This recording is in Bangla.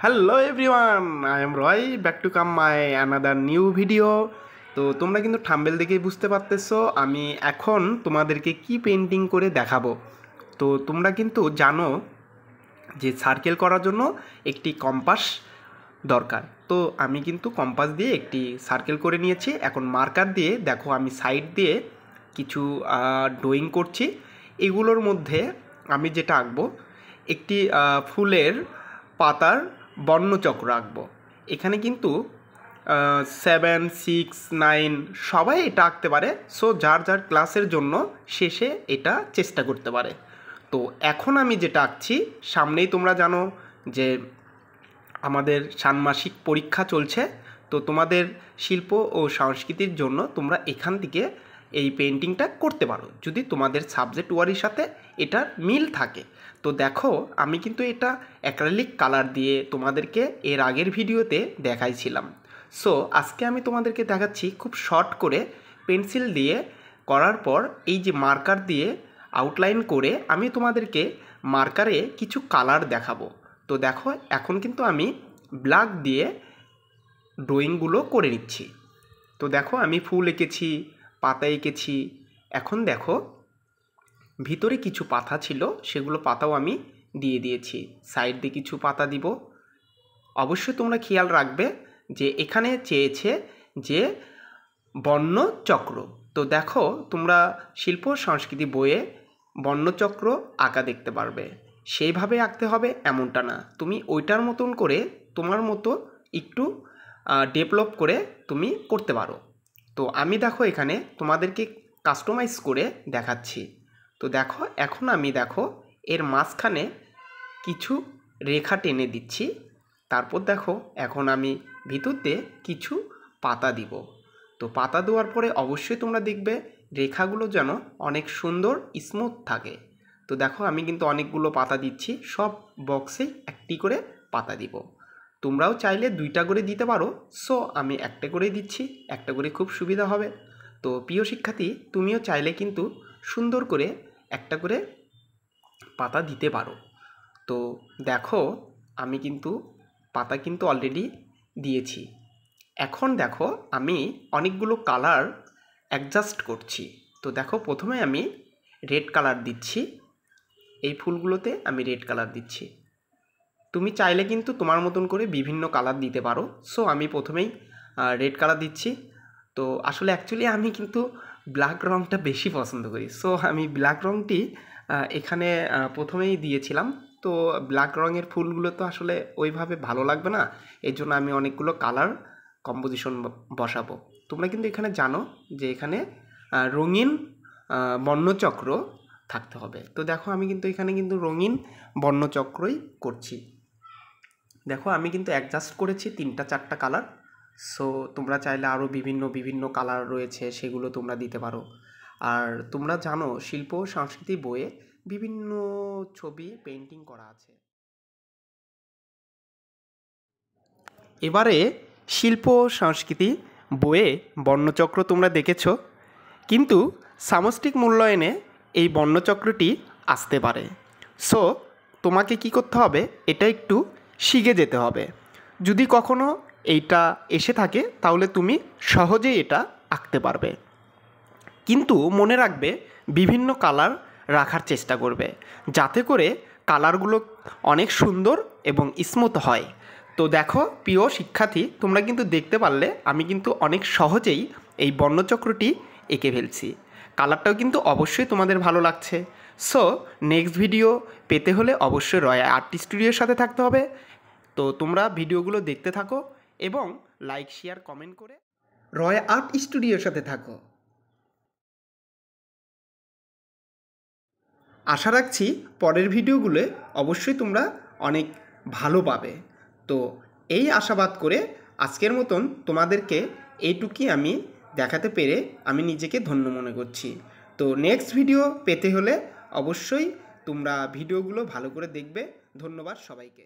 Hello everyone, I am Roy, back to come my another new video. তো তোমরা কিন্তু থাম্বনেল দেখেই বুঝতে পারতেছো আমি এখন তোমাদেরকে কি পেন্টিং করে দেখাবো। তো তোমরা কিন্তু জানো যে সার্কেল করার জন্য একটি কম্পাস দরকার। তো আমি কিন্তু কম্পাস দিয়ে একটি সার্কেল করে নিয়েছি। এখন মার্কার দিয়ে দেখো আমি সাইড দিয়ে কিছু ড্রয়িং করছি। এগুলোর মধ্যে আমি যেটা আঁকবো একটি ফুলের পাতার বর্ণচক্র আঁকবো। এখানে কিন্তু 7, 6, 9 সবাই এটা আঁকতে পারে। সো যার যার ক্লাসের জন্য শেষে এটা চেষ্টা করতে পারে। তো এখন আমি যেটা আঁকছি, সামনেই তোমরা জানো যে আমাদের ষান্মাসিক পরীক্ষা চলছে। তো তোমাদের শিল্প ও সংস্কৃতির জন্য তোমরা এখান থেকে এই পেন্টিংটা করতে পারো যদি তোমাদের সাবজেক্ট ওয়ারির সাথে এটার মিল থাকে। তো দেখো আমি কিন্তু এটা অ্যাক্রিলিক কালার দিয়ে তোমাদেরকে এর আগের ভিডিওতে দেখাইছিলাম। সো আজকে আমি তোমাদেরকে দেখাচ্ছি খুব শর্ট করে পেন্সিল দিয়ে করার পর এই যে মার্কার দিয়ে আউটলাইন করে আমি তোমাদেরকে মার্কারে কিছু কালার দেখাবো। তো দেখো এখন কিন্তু আমি ব্ল্যাক দিয়ে ড্রয়িংগুলো করে নিচ্ছি। তো দেখো আমি ফুল এঁকেছি, পাতা এঁকেছি। এখন দেখো ভিতরে কিছু পাতা ছিল, সেগুলো পাতাও আমি দিয়ে দিয়েছি। সাইড দিয়ে কিছু পাতা দিব। অবশ্যই তোমরা খেয়াল রাখবে যে এখানে চেয়েছে যে বর্ণচক্র। তো দেখো তোমরা শিল্প সংস্কৃতি বইয়ে বর্ণচক্র আঁকা দেখতে পারবে। সেইভাবে আঁকতে হবে এমনটা না, তুমি ওইটার মতন করে তোমার মতো একটু ডেভেলপ করে তুমি করতে পারো। তো আমি দেখো এখানে তোমাদেরকে কাস্টমাইজ করে দেখাচ্ছি। তো দেখো এখন আমি দেখো এর মাঝখানে কিছু রেখা টেনে দিচ্ছি। তারপর দেখো এখন আমি ভিতরতে কিছু পাতা দিব। তো পাতা দেওয়ার পরে অবশ্যই তোমরা দেখবে রেখাগুলো যেন অনেক সুন্দর স্মুথ থাকে। তো দেখো আমি কিন্তু অনেকগুলো পাতা দিচ্ছি, সব বক্সেই একটি করে পাতা দিব। তোমরাও চাইলে 2টা করে দিতে পারো। সো আমি একটা করেই দিচ্ছি, একটা করে খুব সুবিধা হবে। তো প্রিয় শিক্ষার্থী, তুমিও চাইলে কিন্তু সুন্দর করে একটা করে পাতা দিতে পারো। তো দেখো আমি কিন্তু পাতা কিন্তু অলরেডি দিয়েছি। এখন দেখো আমি অনেকগুলো কালার অ্যাডজাস্ট করছি। তো দেখো প্রথমে আমি রেড কালার দিচ্ছি, এই ফুলগুলোতে আমি রেড কালার দিচ্ছি। তুমি চাইলে কিন্তু তোমার মতন করে বিভিন্ন কালার দিতে পারো। সো আমি প্রথমেই রেড কালার দিচ্ছি। তো আসলে অ্যাকচুয়ালি আমি কিন্তু ব্ল্যাক রঙটা বেশি পছন্দ করি। সো আমি ব্ল্যাক রঙটি এখানে প্রথমেই দিয়েছিলাম। তো ব্ল্যাক রঙের ফুলগুলো তো আসলে ওইভাবে ভালো লাগবে না, এর জন্য আমি অনেকগুলো কালার কম্পোজিশন বসাবো। তোমরা কিন্তু এখানে জানো যে এখানে রঙিন বর্ণচক্র থাকতে হবে। তো দেখো আমি কিন্তু এখানে কিন্তু রঙিন বর্ণচক্রই করছি। দেখো আমি কিন্তু অ্যাডজাস্ট করেছি 3-4টা কালার। সো তোমরা চাইলে আরও বিভিন্ন কালার রয়েছে, সেগুলো তোমরা দিতে পারো। আর তোমরা জানো শিল্প ও সংস্কৃতি বইয়ে বিভিন্ন ছবি পেন্টিং করা আছে। এবারে শিল্প ও সংস্কৃতি বইয়ে বর্ণচক্র তোমরা দেখেছো, কিন্তু সামষ্টিক মূল্যায়নে এই বর্ণচক্রটি আসতে পারে। সো তোমাকে কি করতে হবে, এটা একটু শিখে যেতে হবে। যদি কখনো এইটা এসে থাকে তাহলে তুমি সহজেই এটা আঁকতে পারবে। কিন্তু মনে রাখবে বিভিন্ন কালার রাখার চেষ্টা করবে, যাতে করে কালারগুলো অনেক সুন্দর এবং স্মুথ হয়। তো দেখো প্রিয় শিক্ষার্থী, তোমরা কিন্তু দেখতে পারলে আমি কিন্তু অনেক সহজেই এই বর্ণচক্রটি এঁকে ফেলছি। কালারটাও কিন্তু অবশ্যই তোমাদের ভালো লাগছে। সো নেক্সট ভিডিও পেতে হলে অবশ্যই রয় আর্ট স্টুডিওর সাথে থাকতে হবে। তো তোমরা ভিডিওগুলো দেখতে থাকো এবং লাইক, শেয়ার, কমেন্ট করে রয় আর্ট স্টুডিওর সাথে থাকো। আশা রাখছি পরের ভিডিওগুলো অবশ্যই তোমরা অনেক ভালো পাবে। তো এই আশাবাদ করে আজকের মতন তোমাদেরকে এইটুকুই আমি দেখাতে পেরে আমি নিজেকে ধন্য মনে করছি। তো নেক্সট ভিডিও পেতে হলে অবশ্যই তোমরা ভিডিওগুলো ভালো করে দেখবে। ধন্যবাদ সবাইকে।